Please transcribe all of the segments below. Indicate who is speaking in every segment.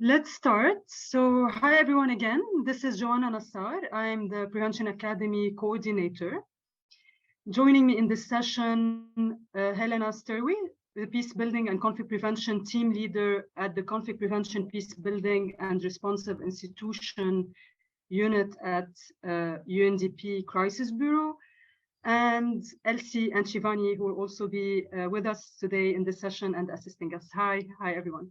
Speaker 1: Let's start. So, hi everyone again. This is Joanna Nassar. I'm the Prevention Academy coordinator. Joining me in this session, Helena Sturwey, the Peace Building and Conflict Prevention team leader at the Conflict Prevention, Peace Building and Responsive Institution unit at UNDP Crisis Bureau, and Elsie and Shivani, who will also be with us today in this session and assisting us. Hi everyone.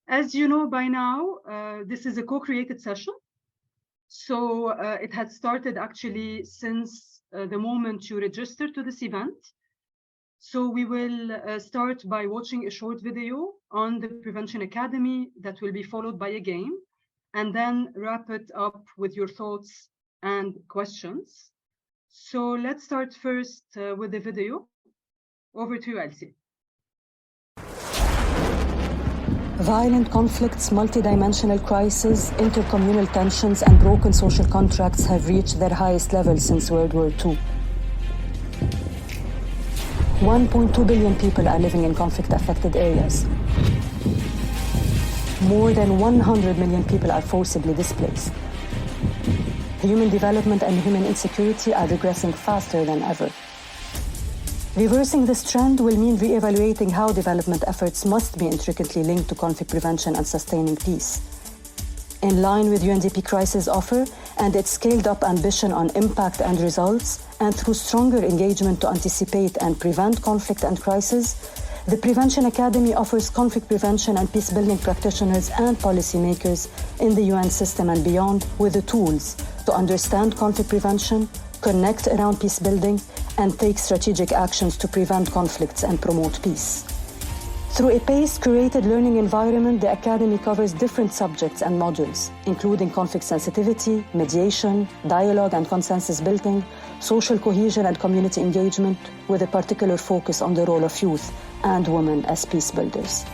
Speaker 1: As you know by now, this is a co-created session. So it had started actually since the moment you register to this event. So we will start by watching a short video on the Prevention Academy that will be followed by a game, and then wrap it up with your thoughts and questions. So let's start first with the video. Over to you, Elsie.
Speaker 2: Violent conflicts, multidimensional crises, intercommunal tensions, and broken social contracts have reached their highest levels since World War II. 1.2 billion people are living in conflict-affected areas. More than 100 million people are forcibly displaced. Human development and human insecurity are regressing faster than ever. Reversing this trend will mean re-evaluating how development efforts must be intricately linked to conflict prevention and sustaining peace. In line with UNDP Crisis offer and its scaled-up ambition on impact and results, and through stronger engagement to anticipate and prevent conflict and crisis, the Prevention Academy offers conflict prevention and peace-building practitioners and policymakers in the UN system and beyond with the tools to understand conflict prevention, connect around peace building, and take strategic actions to prevent conflicts and promote peace. Through a paced, curated learning environment, the Academy covers different subjects and modules, including conflict sensitivity, mediation, dialogue and consensus building, social cohesion and community engagement, with a particular focus on the role of youth and women as peace builders.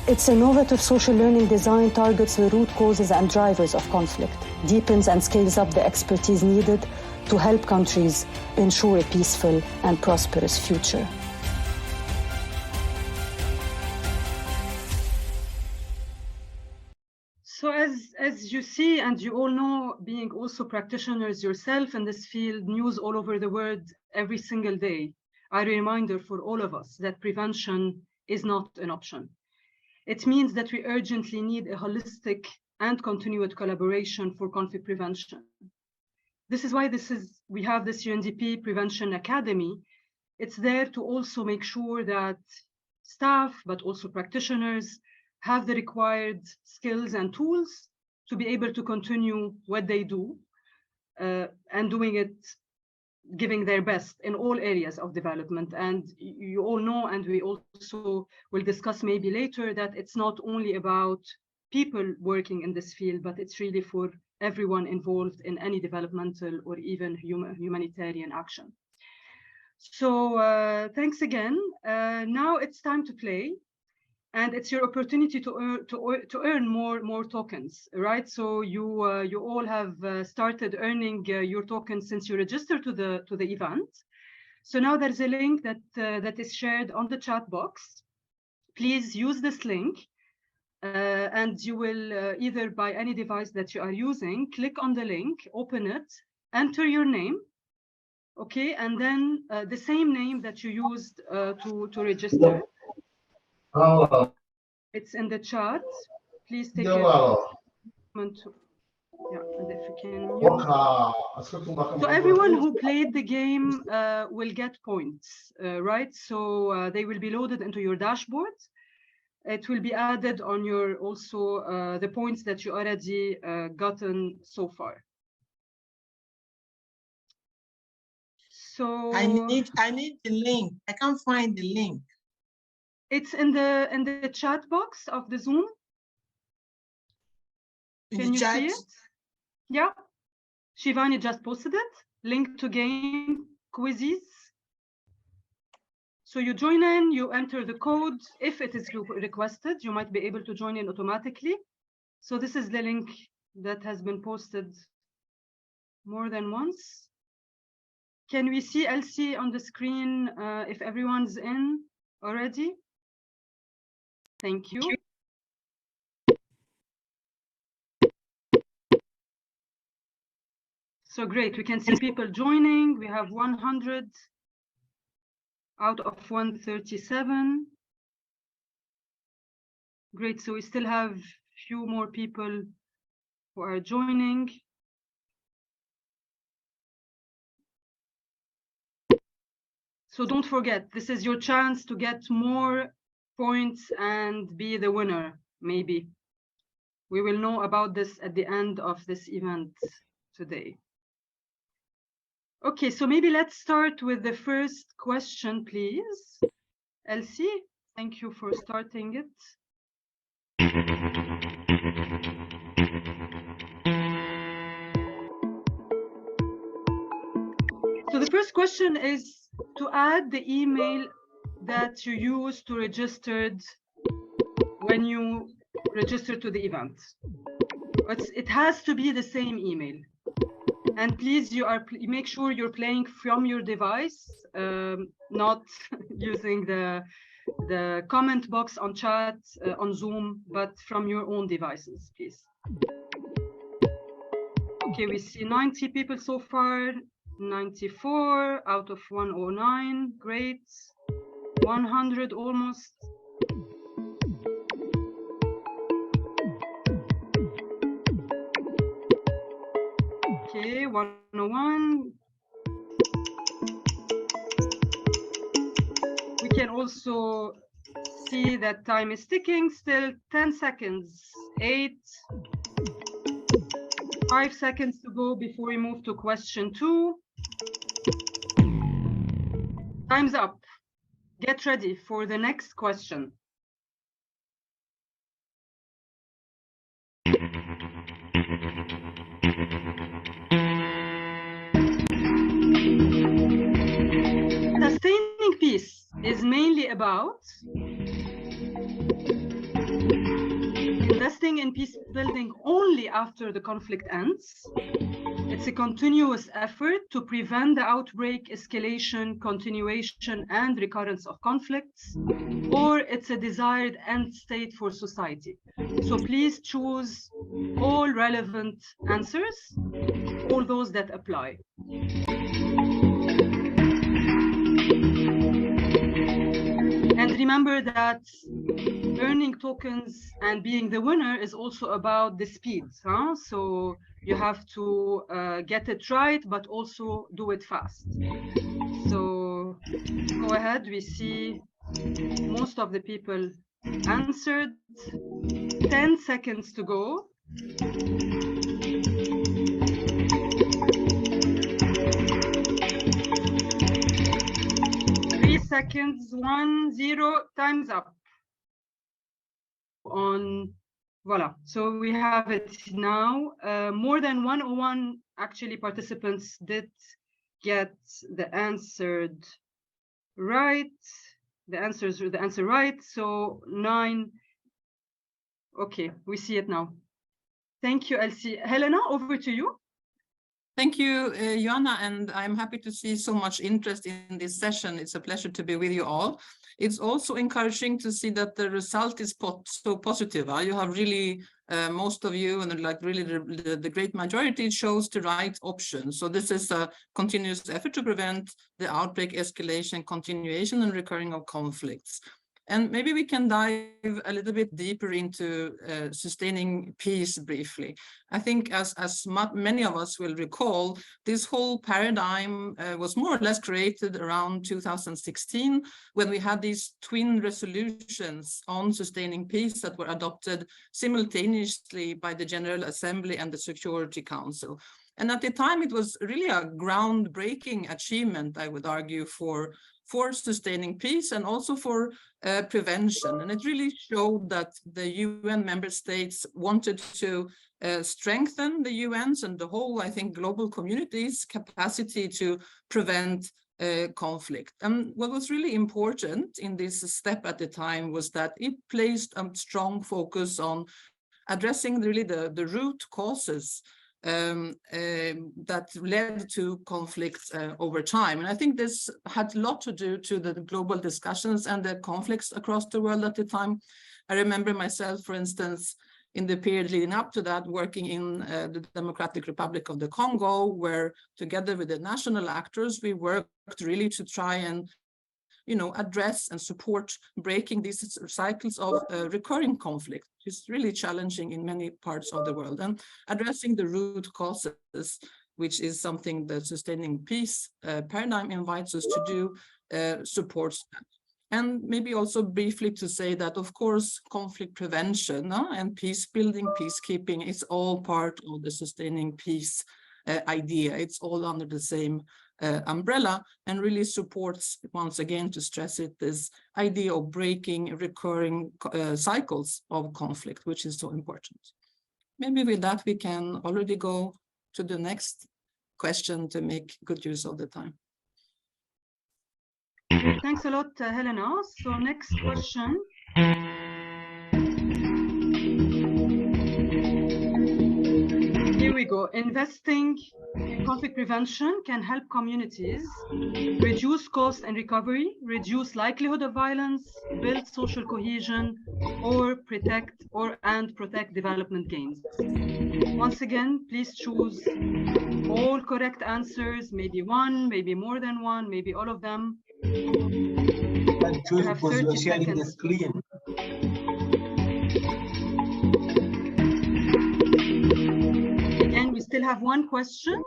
Speaker 2: Its innovative social learning design targets the root causes and drivers of conflict, deepens and scales up the expertise needed to help countries ensure a peaceful and prosperous future.
Speaker 1: So as you see, and you all know, being also practitioners yourself in this field, news all over the world every single day are a reminder for all of us that prevention is not an option. It means that we urgently need a holistic and continued collaboration for conflict prevention. This is why we have this UNDP Prevention Academy. It's there to also make sure that staff, but also practitioners, have the required skills and tools to be able to continue what they do and doing it, giving their best in all areas of development. And you all know, and we also will discuss maybe later, that it's not only about people working in this field, but it's really for everyone involved in any developmental or even humanitarian action. So thanks again. Now it's time to play, and it's your opportunity to earn more tokens, right? So you all have started earning your tokens since you registered to the event. So now there's a link that is shared on the chat box. Please use this link. And you will either by any device that you are using, click on the link, open it, enter your name, okay, and then the same name that you used to register. It's in the chat. Please take a moment. Yeah, and if you can mute. So everyone who played the game will get points, right? So they will be loaded into your dashboard. It will be added on your also the points that you already gotten so far. So
Speaker 3: I need the link. I can't find the link.
Speaker 1: It's in the chat box of the Zoom. Can you see it? Yeah. Shivani just posted it. Link to game quizzes. So you join in, you enter the code. If it is requested, you might be able to join in automatically. So this is the link that has been posted more than once. Can we see Elsie on the screen if everyone's in already? Thank you. So great, we can see people joining. We have 100 out of 137. Great, so we still have a few more people who are joining. So don't forget, this is your chance to get more points and be the winner, maybe. We will know about this at the end of this event today. Okay, so maybe let's start with the first question, please. Elsie, thank you for starting it. So the first question is to add the email that you used to registered when you register to the event. It has to be the same email. And please, you make sure you're playing from your device, not using the comment box on chat on Zoom, but from your own devices, please. Okay, we see 90 people so far, 94 out of 109, great. 100 almost. Okay, 101. We can also see that time is ticking, still 10 seconds, 8, 5 seconds to go before we move to question 2. Time's up. Get ready for the next question. Sustaining peace is mainly about investing in peace building only after the conflict ends. It's a continuous effort to prevent the outbreak, escalation, continuation, and recurrence of conflicts, or it's a desired end state for society. So please choose all relevant answers, all those that apply. And remember that earning tokens and being the winner is also about the speed. So you have to get it right, but also do it fast. So go ahead. We see most of the people answered. 10 seconds to go. 3 seconds, 1, 0, time's up. Voila, so we have it now. More than 101 actually participants did get the answer right. The answer right. So 9. Okay, we see it now. Thank you, Elsie. Helena, over to you.
Speaker 4: Thank you, Joanna, and I'm happy to see so much interest in this session. It's a pleasure to be with you all. It's also encouraging to see that the result is so positive. You have really, most of you, and like really the great majority chose the right option. So this is a continuous effort to prevent the outbreak, escalation, continuation, and recurring of conflicts. And maybe we can dive a little bit deeper into sustaining peace briefly. I think as many of us will recall, this whole paradigm was more or less created around 2016, when we had these twin resolutions on sustaining peace that were adopted simultaneously by the General Assembly and the Security Council. And at the time, it was really a groundbreaking achievement, I would argue, for sustaining peace and also for prevention. And it really showed that the UN member states wanted to strengthen the UN's and the whole, I think, global community's capacity to prevent conflict. And what was really important in this step at the time was that it placed a strong focus on addressing really the root causes that led to conflicts over time. And I think this had a lot to do to the global discussions and the conflicts across the world at the time. I remember myself, for instance, in the period leading up to that, working in the Democratic Republic of the Congo, where together with the national actors, we worked really to try and address and support breaking these cycles of recurring conflict, which is really challenging in many parts of the world, and addressing the root causes, which is something the sustaining peace paradigm invites us to do, supports that. And maybe also briefly to say that, of course, conflict prevention and peace building, peacekeeping is all part of the sustaining peace idea. It's all under the same umbrella, and really supports, once again, to stress it, this idea of breaking recurring cycles of conflict, which is so important. Maybe with that, we can already go to the next question to make good use of the time.
Speaker 1: Thanks a lot, Helena. So next question. Here we go. Investing in conflict prevention can help communities reduce cost and recovery, reduce likelihood of violence, build social cohesion, or protect development gains. Once again, please choose all correct answers, maybe one, maybe more than one, maybe all of them.
Speaker 5: And choose because you are sharing the screen.
Speaker 1: Again, we still have one question.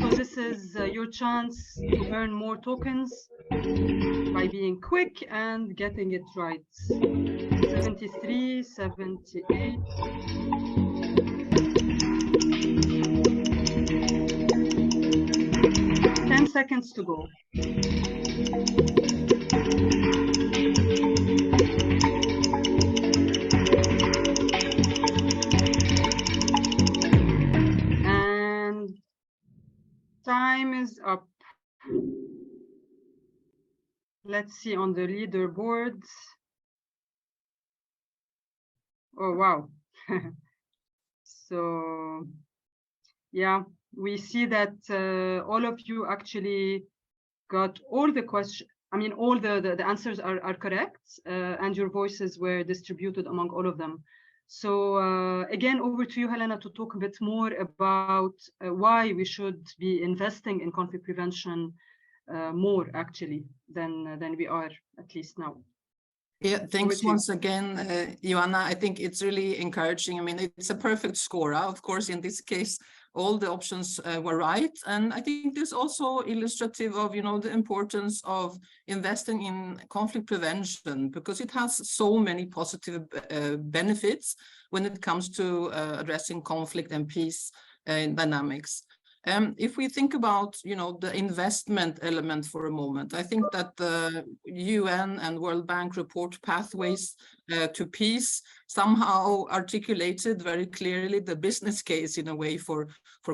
Speaker 1: So this is your chance to earn more tokens by being quick and getting it right. 73, 78. 10 seconds to go. And time is up. Let's see on the leaderboards. Oh, wow. So, yeah, we see that all of you actually got all the questions. I mean, all the answers are correct, and your voices were distributed among all of them. So again, over to you, Helena, to talk a bit more about why we should be investing in conflict prevention more actually than we are, at least now.
Speaker 4: Yeah, thanks once again, Joanna. I think it's really encouraging. I mean, it's a perfect score. Of course, in this case, all the options were right. And I think this also illustrative of, the importance of investing in conflict prevention, because it has so many positive benefits when it comes to addressing conflict and peace dynamics. If we think about, the investment element for a moment, I think that the UN and World Bank report Pathways to Peace somehow articulated very clearly the business case in a way for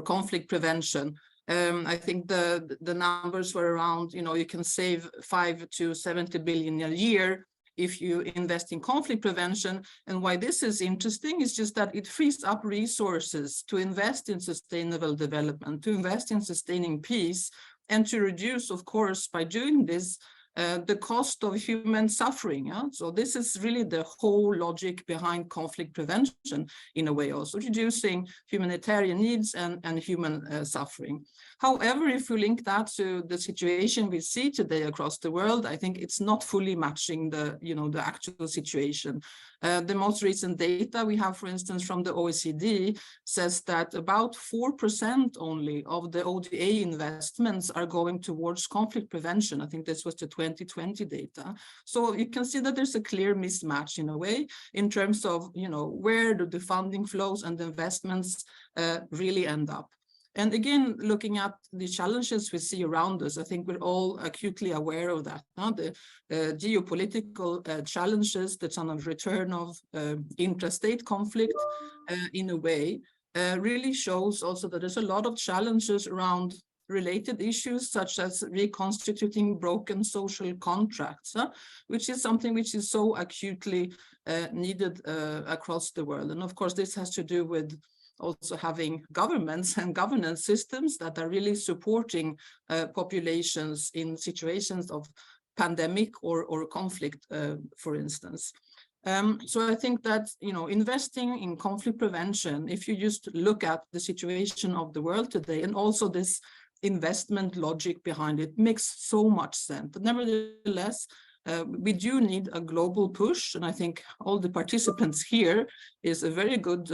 Speaker 4: conflict prevention. I think the numbers were around, you can save 5 to 70 billion a year if you invest in conflict prevention. And why this is interesting is just that it frees up resources to invest in sustainable development, to invest in sustaining peace, and to reduce, of course, by doing this, the cost of human suffering. So this is really the whole logic behind conflict prevention, in a way, also reducing humanitarian needs and human suffering. However, if we link that to the situation we see today across the world, I think it's not fully matching the actual situation. The most recent data we have, for instance, from the OECD says that about 4% only of the ODA investments are going towards conflict prevention. I think this was the 2020 data. So you can see that there's a clear mismatch in a way in terms of, where do the funding flows and the investments really end up. And again, looking at the challenges we see around us, I think we're all acutely aware of that. The geopolitical challenges, the kind of return of intrastate conflict in a way, really shows also that there's a lot of challenges around related issues, such as reconstituting broken social contracts, which is something which is so acutely needed across the world. And of course, this has to do with also having governments and governance systems that are really supporting populations in situations of pandemic or conflict, for instance. So I think that, investing in conflict prevention, if you just look at the situation of the world today, and also this investment logic behind it, makes so much sense. But nevertheless, we do need a global push, and I think all the participants here is a very good,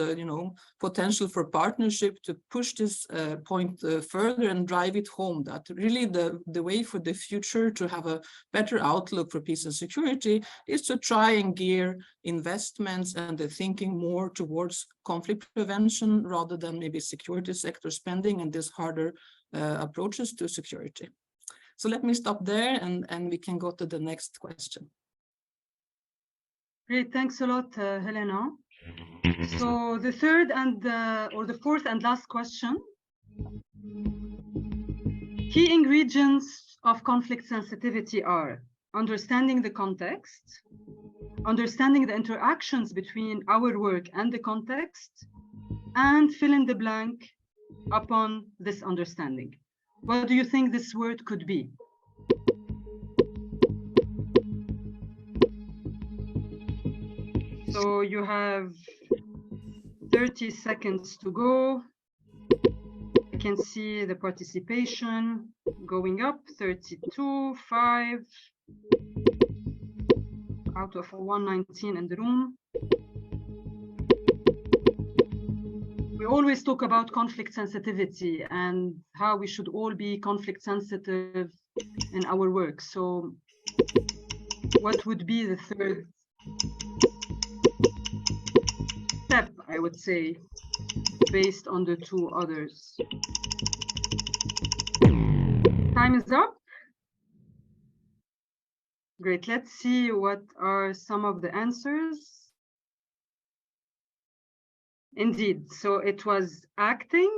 Speaker 4: potential for partnership to push this point further and drive it home. That really the way for the future to have a better outlook for peace and security is to try and gear investments and the thinking more towards conflict prevention rather than maybe security sector spending and these harder approaches to security. So let me stop there and we can go to the next question.
Speaker 1: Great, thanks a lot, Helena. So the third and or the fourth and last question. Key ingredients of conflict sensitivity are understanding the context, understanding the interactions between our work and the context, and fill in the blank upon this understanding. What do you think this word could be? So you have 30 seconds to go. I can see the participation going up, 32, 5 out of 119 in the room. We always talk about conflict sensitivity and how we should all be conflict sensitive in our work. So what would be the third step, I would say, based on the two others? Time is up. Great, let's see what are some of the answers. Indeed, so it was acting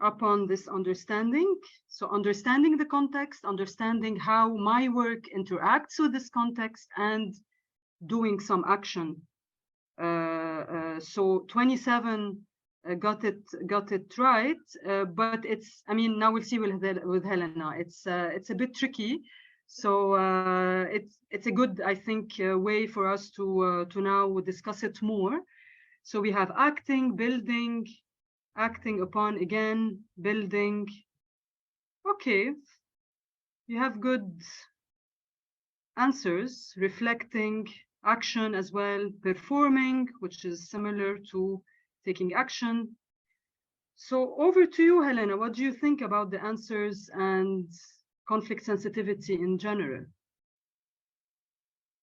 Speaker 1: upon this understanding. So understanding the context, understanding how my work interacts with this context, and doing some action. So 27 got it right, but it's, I mean, now we'll see with Helena. It's a bit tricky. So it's a good, I think, way for us to now discuss it more. So we have acting, building, acting upon, again, building. Okay, you have good answers, reflecting, action as well, performing, which is similar to taking action. So over to you, Helena. What do you think about the answers and conflict sensitivity in general?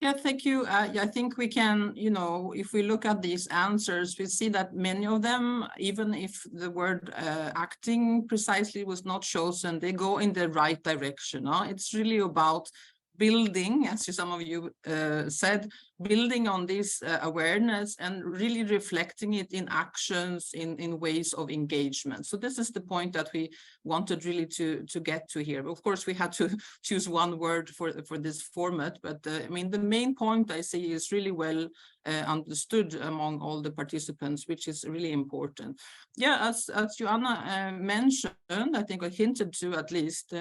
Speaker 4: Yeah, thank you. I think we can, if we look at these answers, we see that many of them, even if the word acting precisely was not chosen, they go in the right direction. It's really about building, as some of you said, building on this awareness and really reflecting it in actions, in ways of engagement. So this is the point that we wanted really to get to here. Of course, we had to choose one word for this format, but I mean, the main point I see is really well understood among all the participants, which is really important. Yeah, as Joanna mentioned, I think I hinted to at least,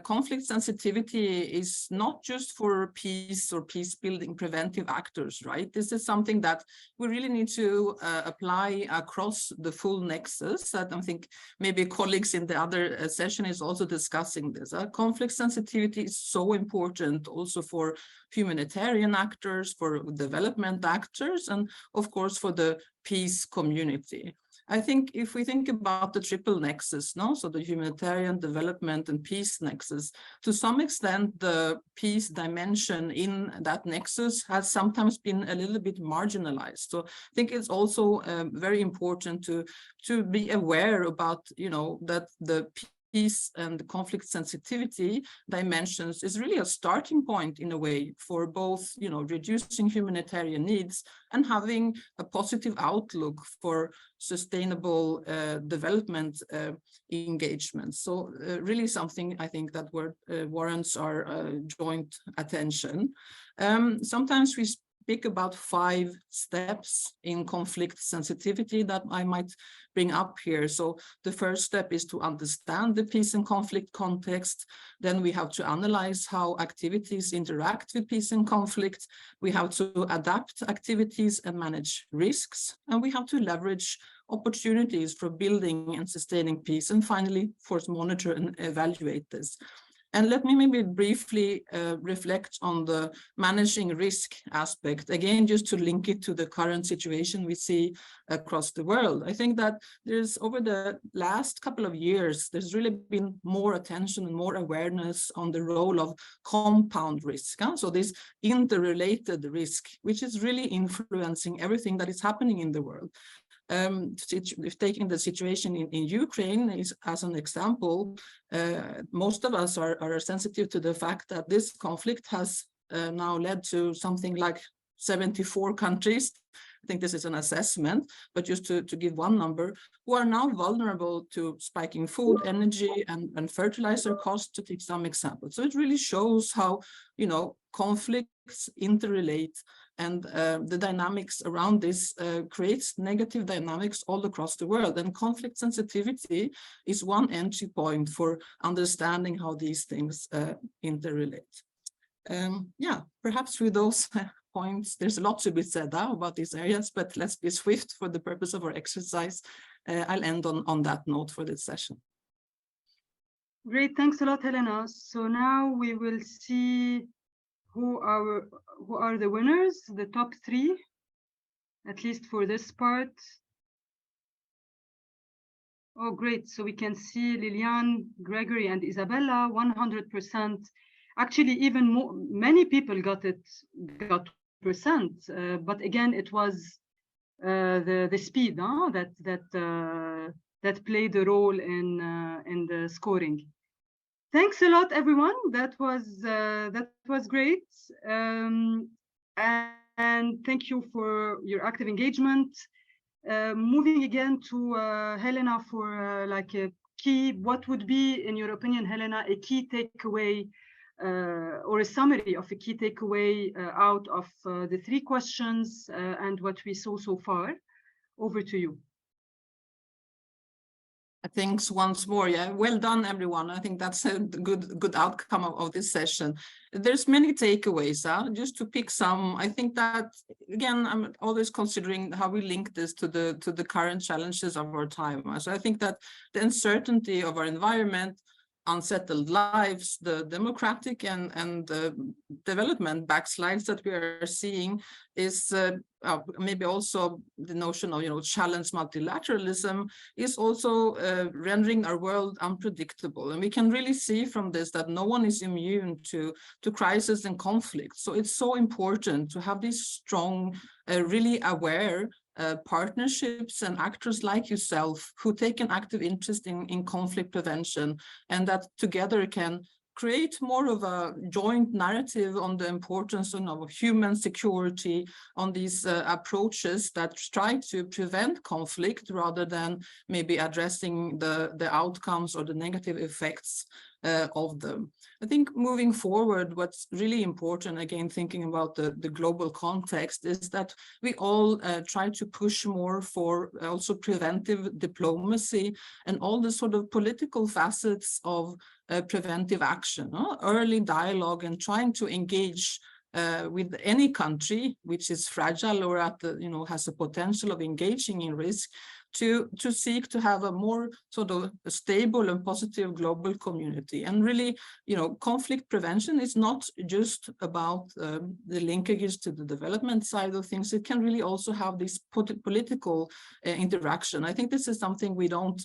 Speaker 4: conflict sensitivity is not just for peace or peace building preventive actors, right? This is something that we really need to apply across the full nexus. I don't think maybe colleagues in the other session is also discussing this. Conflict sensitivity is so important also for humanitarian actors, for development actors, and of course for the peace community. I think if we think about the triple nexus, so the humanitarian, development, and peace nexus, to some extent, the peace dimension in that nexus has sometimes been a little bit marginalized. So I think it's also very important to be aware about, that the peace and conflict sensitivity dimensions is really a starting point in a way for both, reducing humanitarian needs and having a positive outlook for sustainable development engagement. So really something I think that warrants our joint attention. Sometimes we pick about 5 steps in conflict sensitivity that I might bring up here. So the first step is to understand the peace and conflict context. Then we have to analyze how activities interact with peace and conflict. We have to adapt activities and manage risks. And we have to leverage opportunities for building and sustaining peace. And finally, of course, monitor and evaluate this. And let me maybe briefly reflect on the managing risk aspect, again, just to link it to the current situation we see across the world. I think that there's, over the last couple of years, there's really been more attention and more awareness on the role of compound risk. So this interrelated risk, which is really influencing everything that is happening in the world. If taking the situation in Ukraine as an example, most of us are sensitive to the fact that this conflict has now led to something like 74 countries. I think this is an assessment, but just to give one number, who are now vulnerable to spiking food, energy, and fertilizer costs, to take some examples. So it really shows how, conflicts interrelate, and the dynamics around this creates negative dynamics all across the world. And conflict sensitivity is one entry point for understanding how these things interrelate. Perhaps with those points, there's a lot to be said about these areas, but let's be swift for the purpose of our exercise. I'll end on that note for this session.
Speaker 1: Great, thanks a lot, Helena. So now we will see who are the winners, the top 3, at least for this part. Oh, great. So we can see Liliane, Gregory, and Isabella, 100%. Actually, even more, many people got percent, but again, it was the speed that played a role in the scoring. Thanks a lot, everyone. That was great, and thank you for your active engagement. Moving again to Helena for like a key. What would be, in your opinion, Helena, a key takeaway or a summary of a key takeaway out of the 3 questions and what we saw so far? Over to you.
Speaker 4: Thanks once more. Yeah, well done, everyone. I think that's a good outcome of this session. There's many takeaways. Just to pick some, I think that, again, I'm always considering how we link this to the current challenges of our time. So I think that the uncertainty of our environment, unsettled lives, the democratic and development backslides that we are seeing is maybe also the notion of challenge multilateralism is also rendering our world unpredictable. And we can really see from this that no one is immune to crisis and conflict. So it's so important to have these strong, really aware partnerships and actors like yourself who take an active interest in conflict prevention, and that together can create more of a joint narrative on the importance of human security, on these approaches that try to prevent conflict rather than maybe addressing the outcomes or the negative effects of them. I think moving forward, what's really important, again, thinking about the global context, is that we all try to push more for also preventive diplomacy and all the sort of political facets of preventive action, early dialogue, and trying to engage with any country which is fragile or at the, has a potential of engaging in risk, to seek to have a more sort of stable and positive global community. And really, conflict prevention is not just about the linkages to the development side of things. It can really also have this political interaction. I think this is something we don't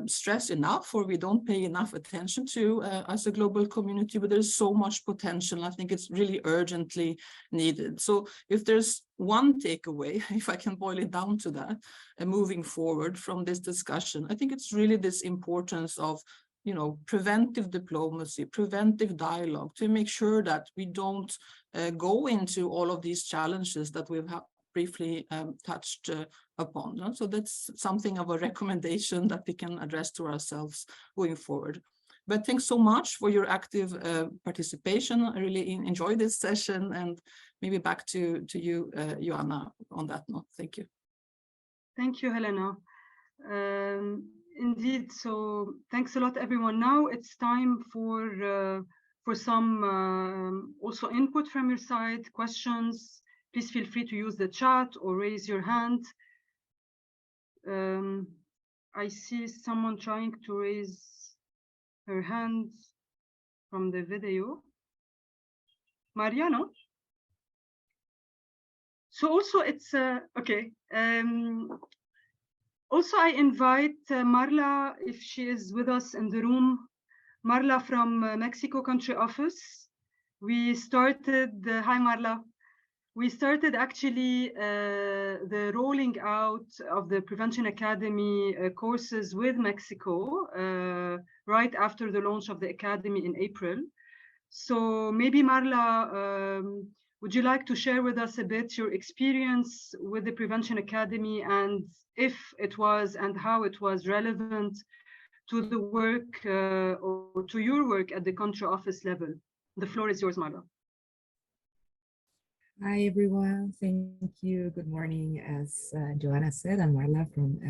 Speaker 4: stress enough, or we don't pay enough attention to as a global community, but there's so much potential. I think it's really urgently needed. So if there's one takeaway, if I can boil it down to that, and moving forward from this discussion, I think it's really this importance of preventive diplomacy, preventive dialogue, to make sure that we don't go into all of these challenges that we've briefly touched upon. So that's something of a recommendation that we can address to ourselves going forward. But thanks so much for your active participation. I really enjoyed this session, and maybe back to you, Joanna, on that note. Thank you.
Speaker 1: Thank you, Helena. Indeed, so thanks a lot, everyone. Now it's time for some also input from your side, questions. Please feel free to use the chat or raise your hand. I see someone trying to raise her hand from the video. Mariano? So also it's, okay. Also, I invite Marla, if she is with us in the room, Marla from Mexico Country Office. We started, hi Marla. We started actually the rolling out of the Prevention Academy courses with Mexico right after the launch of the Academy in April. So maybe Marla, would you like to share with us a bit your experience with the Prevention Academy, and if it was and how it was relevant to the work or to your work at the country office level? The floor is yours, Marla.
Speaker 6: Hi, everyone. Thank you. Good morning. As Joanna said, I'm Marla from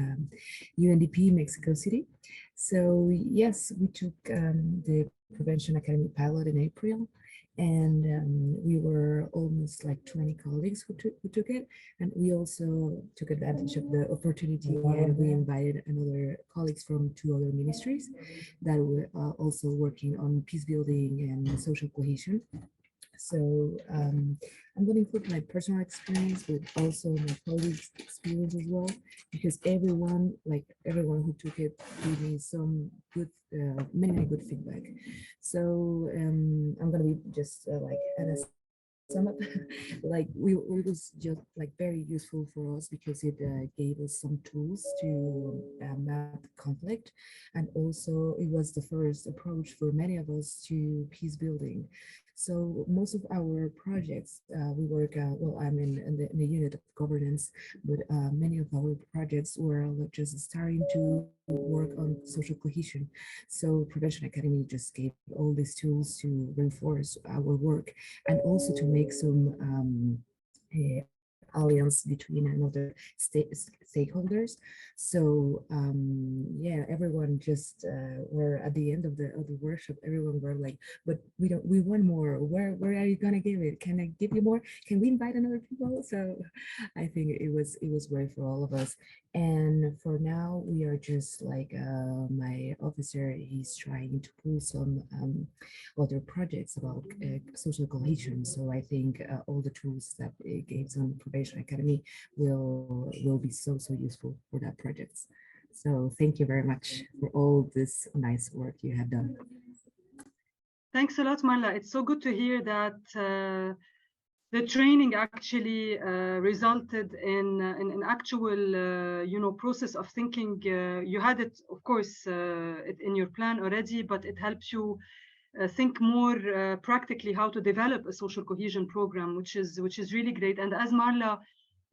Speaker 6: UNDP Mexico City. So yes, we took the Prevention Academy pilot in April, and we were almost like 20 colleagues who took it. And we also took advantage of the opportunity, and we invited another colleagues from 2 other ministries that were also working on peace building and social cohesion. So I'm going to include my personal experience, but also my colleagues' experience as well, because everyone who took it gave me some good, many good feedback. So I'm going to be just like at a sum up, like it was just like very useful for us because it gave us some tools to map conflict, and also it was the first approach for many of us to peace building. So most of our projects, we work, well, I'm in the unit of governance, but many of our projects were just starting to work on social cohesion. So Prevention Academy just gave all these tools to reinforce our work, and also to make some alliance between another stakeholders. So yeah, everyone just were at the end of the workshop, everyone were like, but we want more. Where are you gonna give it? Can I give you more? Can we invite another people? So I think it was great for all of us. And for now, we are just like my officer, he's trying to pull some other projects about social cohesion. So I think all the tools that it gives on Prevention Academy will be so useful for that project. So thank you very much for all this nice work you have done.
Speaker 1: Thanks a lot, Marla. It's so good to hear that the training actually resulted in an actual, process of thinking. You had it, of course, in your plan already, but it helps you think more practically how to develop a social cohesion program, which is really great. And as Marla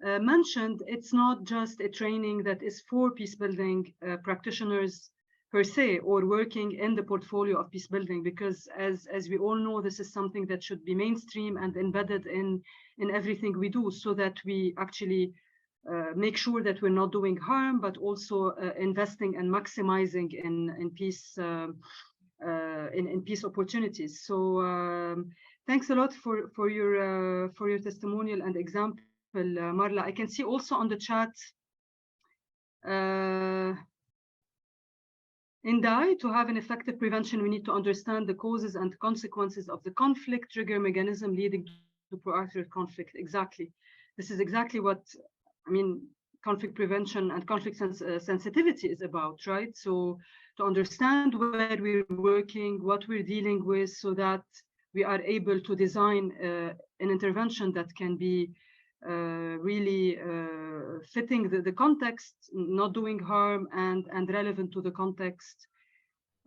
Speaker 1: mentioned, it's not just a training that is for peace building practitioners per se, or working in the portfolio of peace building, because as we all know, this is something that should be mainstream and embedded in everything we do, so that we actually make sure that we're not doing harm, but also investing and maximizing in peace in peace opportunities. So thanks a lot for your testimonial and example, Marla. I can see also on the chat, in DAI, to have an effective prevention, we need to understand the causes and consequences of the conflict, trigger mechanism leading to proactive conflict. Exactly. This is exactly what, I mean, conflict prevention and conflict sensitivity is about, right? So to understand where we're working, what we're dealing with, so that we are able to design an intervention that can be really fitting the context, not doing harm, and relevant to the context,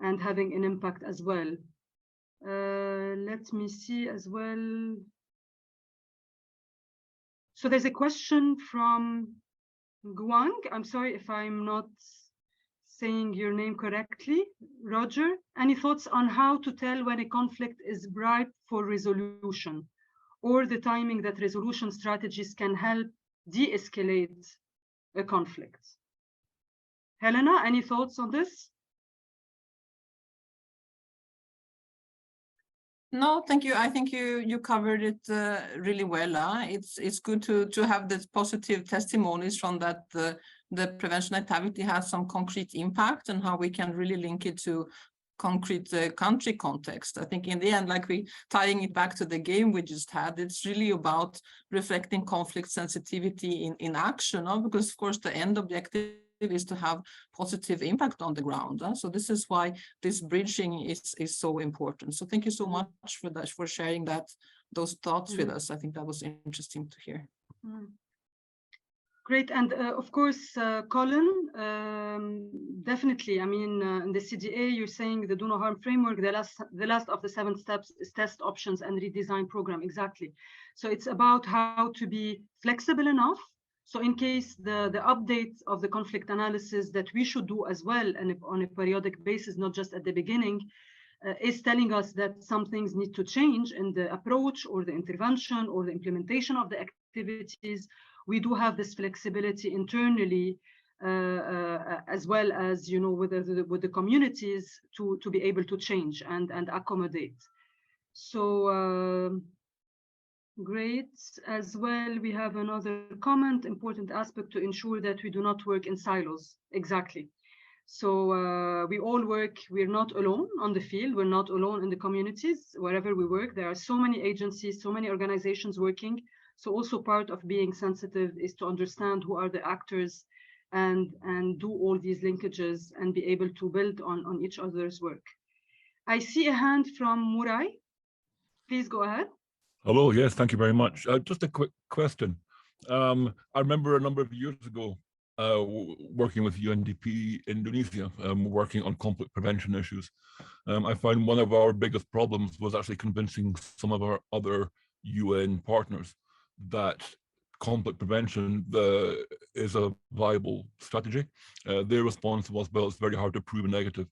Speaker 1: and having an impact as well. Let me see as well. So there's a question from Guang. I'm sorry if I'm not saying your name correctly. Roger, any thoughts on how to tell when a conflict is ripe for resolution, or the timing that resolution strategies can help de-escalate a conflict? Helena, any thoughts on this?
Speaker 4: No, thank you. I think you covered it really well. It's good to have this positive testimonies from that the prevention activity has some concrete impact and how we can really link it to concrete country context. I think in the end, like we tying it back to the game we just had, it's really about reflecting conflict sensitivity in action, because of course the end objective is to have positive impact on the ground. So this is why this bridging is so important. So thank you so much for that, for sharing those thoughts with us. I think that was interesting to hear.
Speaker 1: Great, and of course, Colin, definitely. I mean, in the CDA, you're saying the Do No Harm framework, the last of the 7 steps is test options and redesign program. Exactly. So it's about how to be flexible enough. So in case the update of the conflict analysis that we should do as well, and on a periodic basis, not just at the beginning, is telling us that some things need to change in the approach or the intervention or the implementation of the activities, we do have this flexibility internally, as well as, you know, with the communities to be able to change and accommodate. So great. As well, we have another comment, important aspect to ensure that we do not work in silos. Exactly. So we all work, we're not alone on the field, we're not alone in the communities, wherever we work. There are so many agencies, so many organizations working. So also part of being sensitive is to understand who are the actors and do all these linkages and be able to build on each other's work. I see a hand from Murai. Please go ahead.
Speaker 7: Hello, yes, thank you very much. Just a quick question. I remember a number of years ago working with UNDP Indonesia, working on conflict prevention issues. I found one of our biggest problems was actually convincing some of our other UN partners that conflict prevention is a viable strategy. Their response was, well, it's very hard to prove a negative.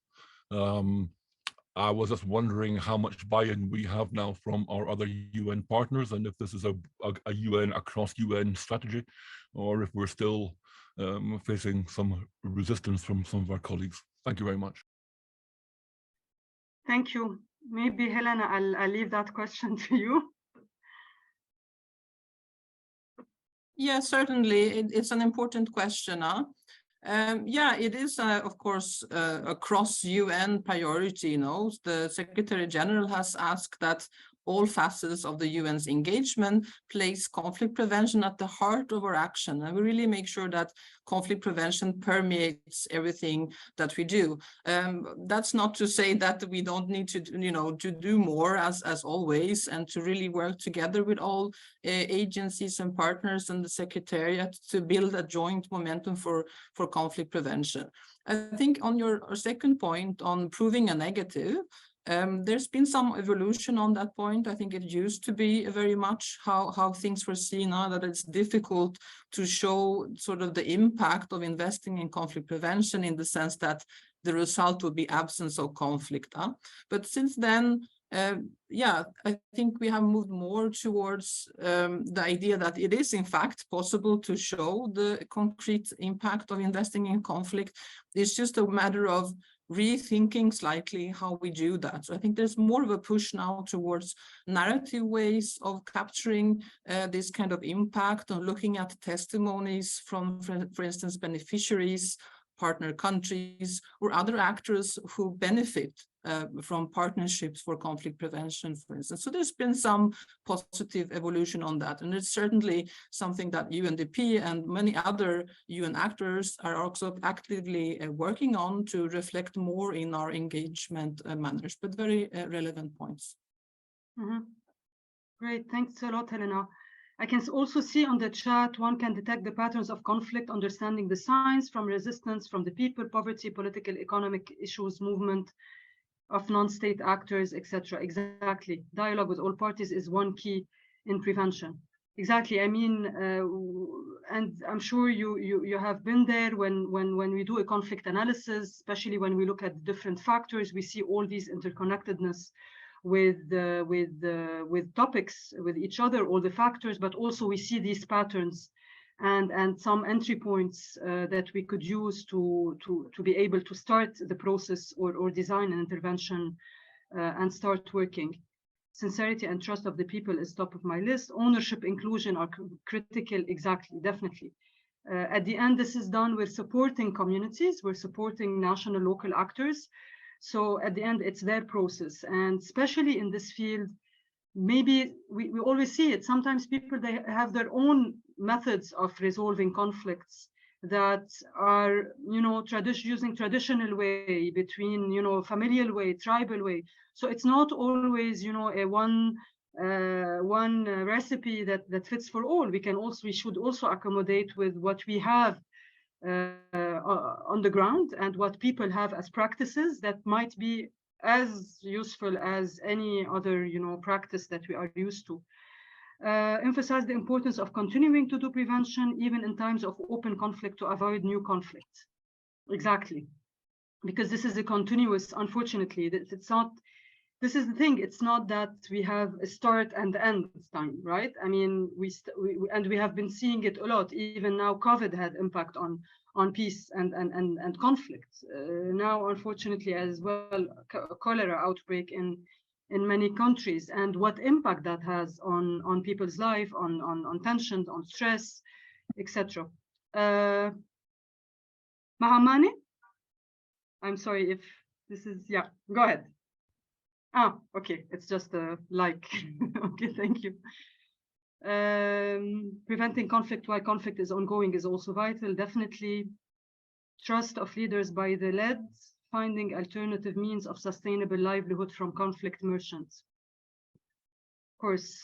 Speaker 7: I was just wondering how much buy-in we have now from our other UN partners, and if this is a UN across UN strategy, or if we're still facing some resistance from some of our colleagues. Thank you very much.
Speaker 1: Thank you. Maybe Helena, I'll leave that question to you.
Speaker 4: Yeah, certainly. It's an important question. Yeah, it is, of course, a cross-UN priority. You know, the Secretary General has asked that all facets of the UN's engagement place conflict prevention at the heart of our action. And we really make sure that conflict prevention permeates everything that we do. That's not to say that we don't need to, you know, to do more as always, and to really work together with all agencies and partners and the Secretariat to build a joint momentum for conflict prevention. I think on your second point on proving a negative, there's been some evolution on that point. I think it used to be very much how things were seen now, that it's difficult to show sort of the impact of investing in conflict prevention in the sense that the result would be absence of conflict. But since then, yeah, I think we have moved more towards the idea that it is in fact possible to show the concrete impact of investing in conflict. It's just a matter of rethinking slightly how we do that. So I think there's more of a push now towards narrative ways of capturing this kind of impact, on looking at testimonies from, for instance, beneficiaries, partner countries, or other actors who benefit from partnerships for conflict prevention, for instance. So there's been some positive evolution on that. And it's certainly something that UNDP and many other UN actors are also actively working on to reflect more in our engagement manners, but very relevant points.
Speaker 1: Mm-hmm. Great, thanks a lot, Helena. I can also see on the chat, one can detect the patterns of conflict, understanding the signs from resistance from the people, poverty, political, economic issues, movement of non-state actors, etc. Exactly. Dialogue with all parties is one key in prevention. Exactly. I mean, and I'm sure you have been there when we do a conflict analysis, especially when we look at different factors, we see all these interconnectedness with topics, with each other, all the factors, but also we see these patterns and some entry points that we could use to be able to start the process or design an intervention and start working. Sincerity and trust of the people is top of my list. Ownership, inclusion are critical, exactly, definitely. At the end, this is done, we're supporting communities, we're supporting national, local actors. So at the end, it's their process. And especially in this field, maybe we always see it. Sometimes people, they have their own methods of resolving conflicts that are, you know, using traditional way between, you know, familial way, tribal way. So it's not always, you know, a one recipe that fits for all. We should also accommodate with what we have on the ground and what people have as practices that might be as useful as any other, you know, practice that we are used to. Emphasize the importance of continuing to do prevention even in times of open conflict to avoid new conflicts. Exactly, because this is a continuous, unfortunately, it's not, this is the thing, it's not that we have a start and end time, right? I mean, we have been seeing it a lot. Even now, COVID had impact on peace and conflict. Now, unfortunately, as well, cholera outbreak in many countries, and what impact that has on people's life, on tensions, on stress, etc. Mahamani, I'm sorry if this is, yeah, go ahead. Ah, okay, it's just a like. Okay, thank you. Preventing conflict while conflict is ongoing is also vital, definitely. Trust of leaders by the led, finding alternative means of sustainable livelihood from conflict merchants. Of course,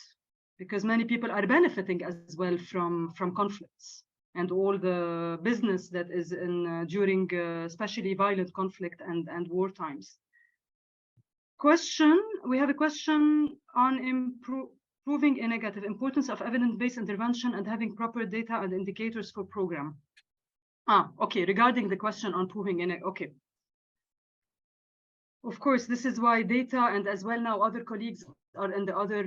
Speaker 1: because many people are benefiting as well from conflicts and all the business that is in during especially violent conflict and war times. Question, we have a question on improving a negative importance of evidence-based intervention and having proper data and indicators for program. Okay, regarding the question on proving in it, okay. Of course, this is why data, and as well now other colleagues are in the other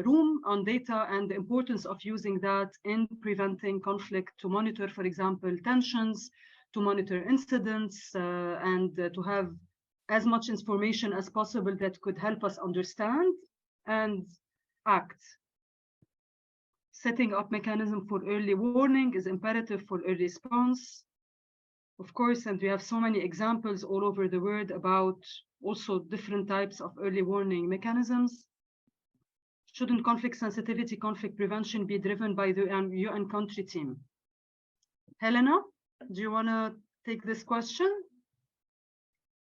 Speaker 1: room on data and the importance of using that in preventing conflict, to monitor, for example, tensions, to monitor incidents, and to have as much information as possible that could help us understand and act. Setting up mechanism for early warning is imperative for early response. Of course, and we have so many examples all over the world about also different types of early warning mechanisms. Shouldn't conflict sensitivity, conflict prevention be driven by the UN country team? Helena, do you want to take this question?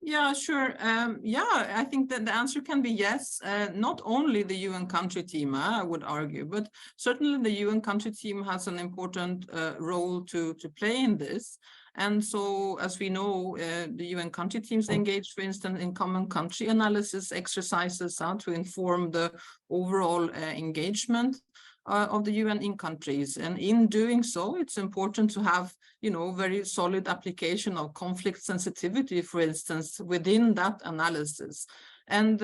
Speaker 4: Yeah, sure. Yeah, I think that the answer can be yes. Not only the UN country team, I would argue, but certainly the UN country team has an important role to play in this. And so, as we know, the UN country teams engage, for instance, in common country analysis exercises to inform the overall engagement of the UN in countries. And in doing so, it's important to have, you know, very solid application of conflict sensitivity, for instance, within that analysis. And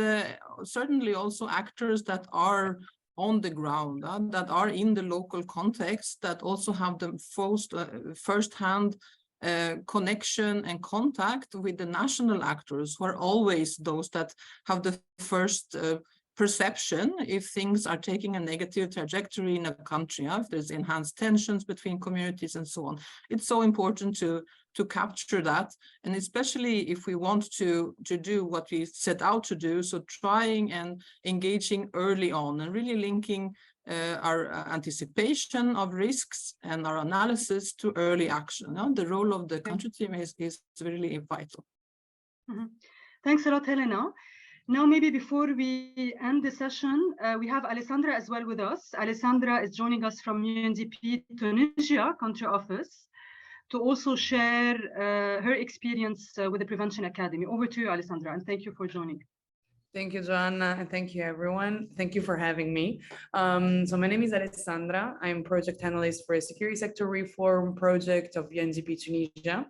Speaker 4: certainly also actors that are on the ground, that are in the local context, that also have the first-hand connection and contact with the national actors, who are always those that have the first perception if things are taking a negative trajectory in a country, if there's enhanced tensions between communities and so on. It's so important to capture that, and especially if we want to do what we set out to do, so trying and engaging early on and really linking our anticipation of risks and our analysis to early action. The role of the country team is really vital.
Speaker 1: Mm-hmm. Thanks a lot, Helena. Now, maybe before we end the session, we have Alessandra as well with us. Alessandra is joining us from UNDP Tunisia country office to also share her experience with the Prevention Academy. Over to you, Alessandra, and thank you for joining.
Speaker 8: Thank you, Joanna, and thank you, everyone. Thank you for having me. So my name is Alessandra. I'm project analyst for a security sector reform project of UNDP Tunisia.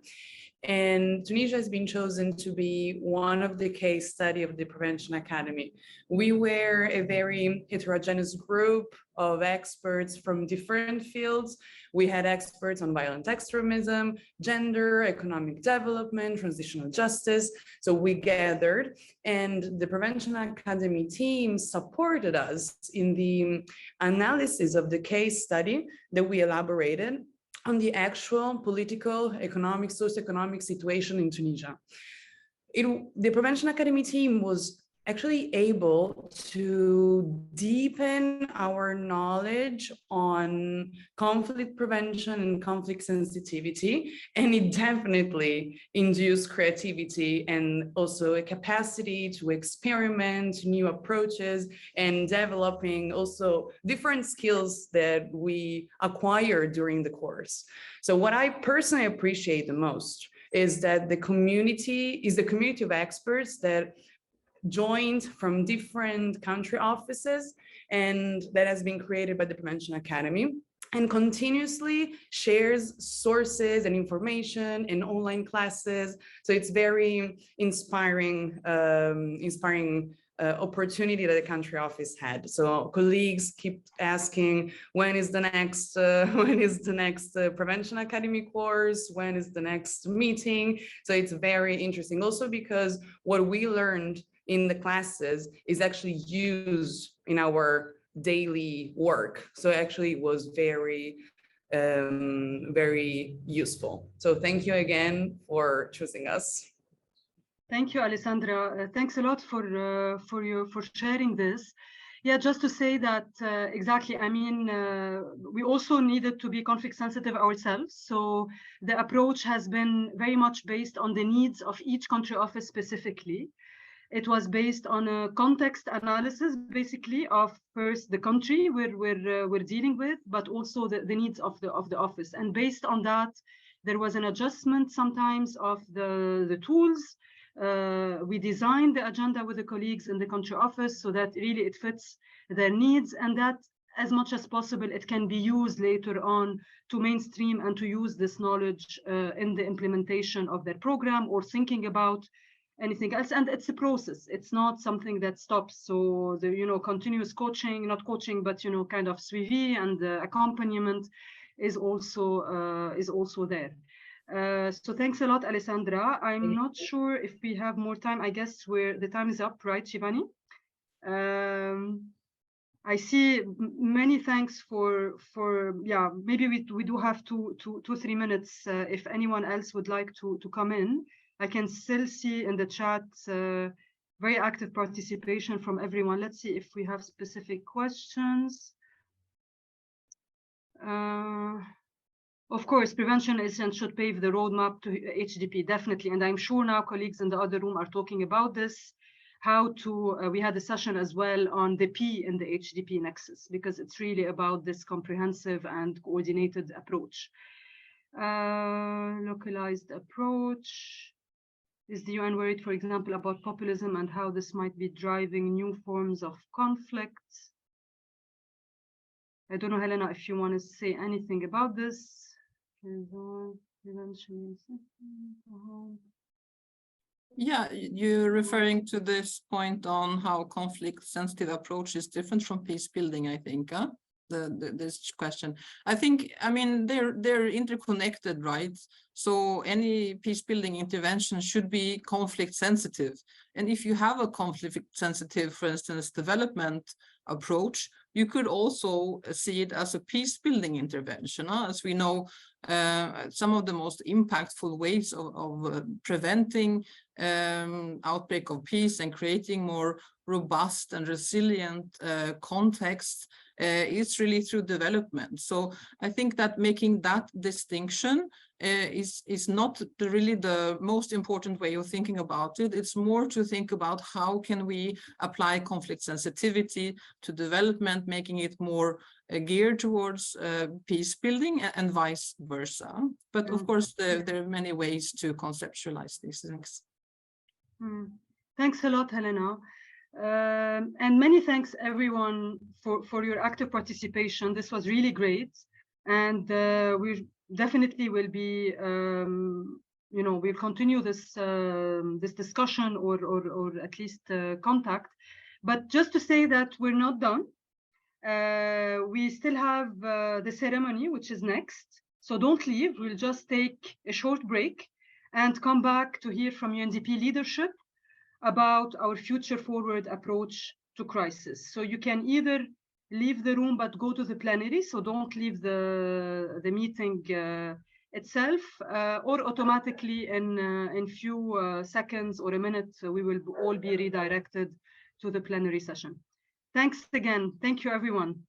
Speaker 8: And Tunisia has been chosen to be one of the case study of the Prevention Academy. We were a very heterogeneous group of experts from different fields. We had experts on violent extremism, gender, economic development, transitional justice. So we gathered, and the Prevention Academy team supported us in the analysis of the case study that we elaborated on the actual political, economic, socioeconomic situation in Tunisia. The Prevention Academy team was actually able to deepen our knowledge on conflict prevention and conflict sensitivity, and it definitely induced creativity and also a capacity to experiment new approaches and developing also different skills that we acquired during the course. So what I personally appreciate the most is that the community of experts that joined from different country offices, and that has been created by the Prevention Academy, and continuously shares sources and information in online classes. So it's very inspiring, opportunity that the country office had. So colleagues keep asking, when is the next Prevention Academy course? When is the next meeting? So it's very interesting. Also because what we learned in the classes is actually used in our daily work. So actually it was very, very useful. So thank you again for choosing us.
Speaker 1: Thank you, Alessandra. Thanks a lot for sharing this. Yeah, just to say that exactly, I mean, we also needed to be conflict sensitive ourselves. So the approach has been very much based on the needs of each country office specifically. It was based on a context analysis, basically, of first the country we're dealing with, but also the needs of the office. And based on that, there was an adjustment sometimes of the tools. We designed the agenda with the colleagues in the country office so that really it fits their needs, and that as much as possible it can be used later on to mainstream and to use this knowledge in the implementation of their program or thinking about anything else. And it's a process, it's not something that stops. So the continuous coaching, not coaching, but kind of suivi and accompaniment is also there. So thanks a lot, Alessandra. I'm not sure if we have more time. I guess the time is up, right, Shivani? I see many thanks for yeah, maybe we do have 2-3 minutes if anyone else would like to come in. I can still see in the chat very active participation from everyone. Let's see if we have specific questions. Of course, prevention is and should pave the roadmap to HDP, definitely. And I'm sure now colleagues in the other room are talking about this, how to, we had a session as well on the P in the HDP nexus, because it's really about this comprehensive and coordinated approach. Localized approach. Is the UN worried, for example, about populism and how this might be driving new forms of conflict? I don't know, Helena, if you want to say anything about this.
Speaker 4: Yeah, you're referring to this point on how conflict-sensitive approach is different from peace building, I think, huh? This question. I think, I mean, they're interconnected, right? So any peace building intervention should be conflict sensitive. And if you have a conflict sensitive, for instance, development approach, you could also see it as a peace building intervention. As we know, some of the most impactful ways of preventing outbreak of peace and creating more robust and resilient contexts is really through development. So I think that making that distinction is not really the most important way of thinking about it. It's more to think about how can we apply conflict sensitivity to development, making it more geared towards peace building and vice versa. But of course, there are many ways to conceptualize these things.
Speaker 1: Thanks a lot, Helena. And many thanks everyone for your active participation. This was really great. And we definitely will be, we'll continue this this discussion or at least contact. But just to say that we're not done. We still have the ceremony, which is next. So don't leave. We'll just take a short break and come back to hear from UNDP leadership about our future forward approach to crisis. So you can either leave the room but go to the plenary, so don't leave the meeting itself, or automatically in few seconds or a minute, we will all be redirected to the plenary session. Thanks again. Thank you, everyone.